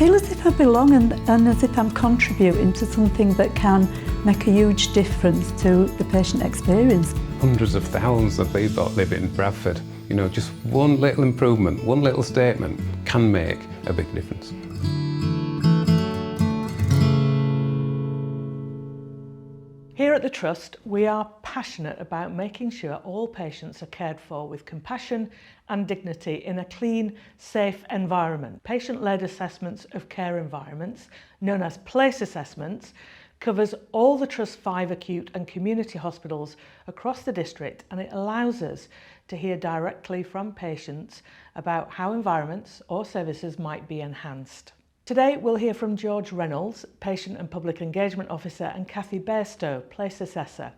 feel as if I belong and as if I'm contributing to something that can make a huge difference to the patient experience. Hundreds of thousands of people that live in Bradford. You know, just one little improvement, one little statement can make a big difference. Here at the Trust, we are passionate about making sure all patients are cared for with compassion and dignity in a clean, safe environment. Patient-led assessments of care environments, known as PLACE assessments, covers all the Trust's 5 acute and community hospitals across the district, and it allows us to hear directly from patients about how environments or services might be enhanced. Today we'll hear from George Reynolds, Patient and Public Engagement Officer, and Cathy Bairstow, PLACE Assessor.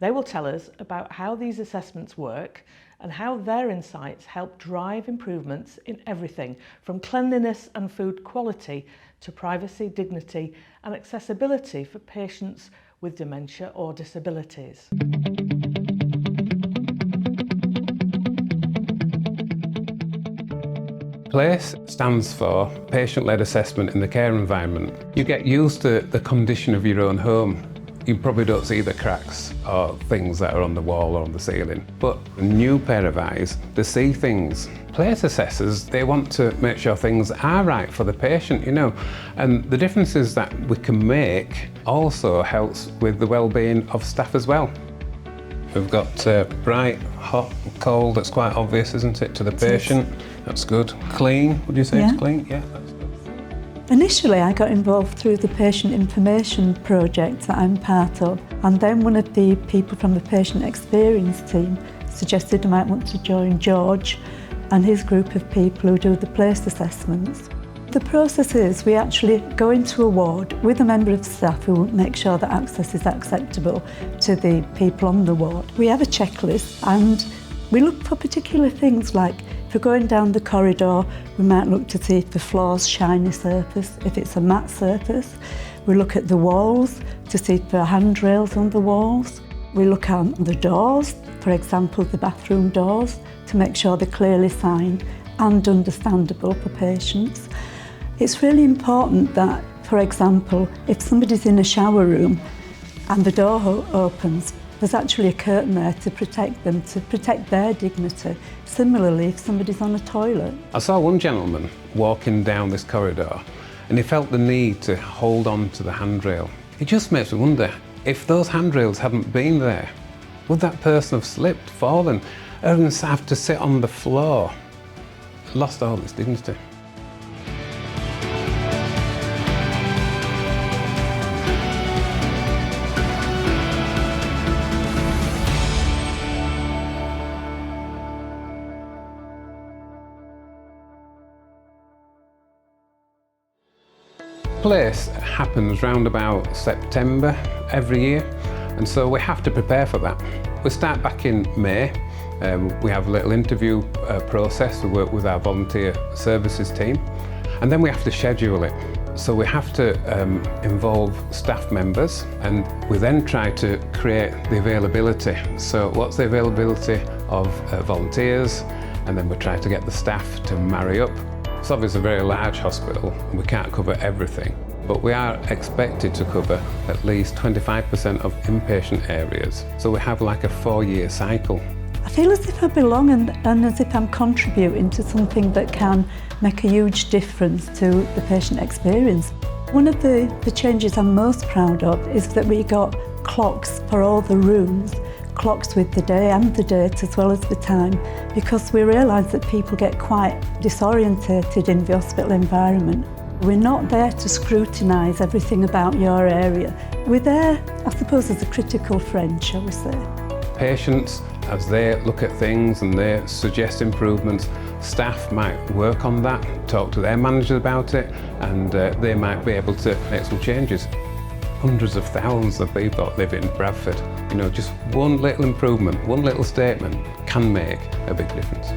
They will tell us about how these assessments work and how their insights help drive improvements in everything from cleanliness and food quality to privacy, dignity and accessibility for patients with dementia or disabilities. PLACE stands for Patient-Led Assessment in the Care Environment. You get used to the condition of your own home. You probably don't see the cracks or things that are on the wall or on the ceiling. But a new pair of eyes, they see things. PLACE assessors, they want to make sure things are right for the patient, you know. And the differences that we can make also helps with the well-being of staff as well. We've got bright, hot, cold, that's quite obvious, isn't it, to the patient? That's good. Clean, would you say it's clean? Yeah, that's good. Initially I got involved through the patient information project that I'm part of, and then one of the people from the patient experience team suggested I might want to join George and his group of people who do the PLACE assessments. The process is we actually go into a ward with a member of staff who make sure that access is acceptable to the people on the ward. We have a checklist and we look for particular things, like if we're going down the corridor, we might look to see if the floor's shiny surface, if it's a matte surface. We look at the walls to see if there are handrails on the walls. We look at the doors, for example the bathroom doors, to make sure they're clearly signed and understandable for patients. It's really important that, for example, if somebody's in a shower room and the door opens, there's actually a curtain there to protect them, to protect their dignity. Similarly, if somebody's on a toilet. I saw one gentleman walking down this corridor and he felt the need to hold on to the handrail. It just makes me wonder, if those handrails hadn't been there, would that person have slipped, fallen, or even have to sit on the floor? Lost all its dignity. PLACE happens round about September every year, and so we have to prepare for that. We start back in May. We have a little interview process. We work with our volunteer services team, and then we have to schedule it. So we have to involve staff members, and we then try to create the availability. So what's the availability of volunteers, and then we try to get the staff to marry up. It's obviously a very large hospital and we can't cover everything, but we are expected to cover at least 25% of inpatient areas. So we have like a 4-year cycle. I feel as if I belong and as if I'm contributing to something that can make a huge difference to the patient experience. One of the changes I'm most proud of is that we got clocks for all the rooms, clocks with the day and the date as well as the time, because we realise that people get quite disorientated in the hospital environment. We're not there to scrutinise everything about your area. We're there, I suppose, as a critical friend, shall we say. Patients, as they look at things and they suggest improvements, staff might work on that, talk to their managers about it, and they might be able to make some changes. Hundreds of thousands of people that live in Bradford. You know, just one little improvement, one little statement can make a big difference.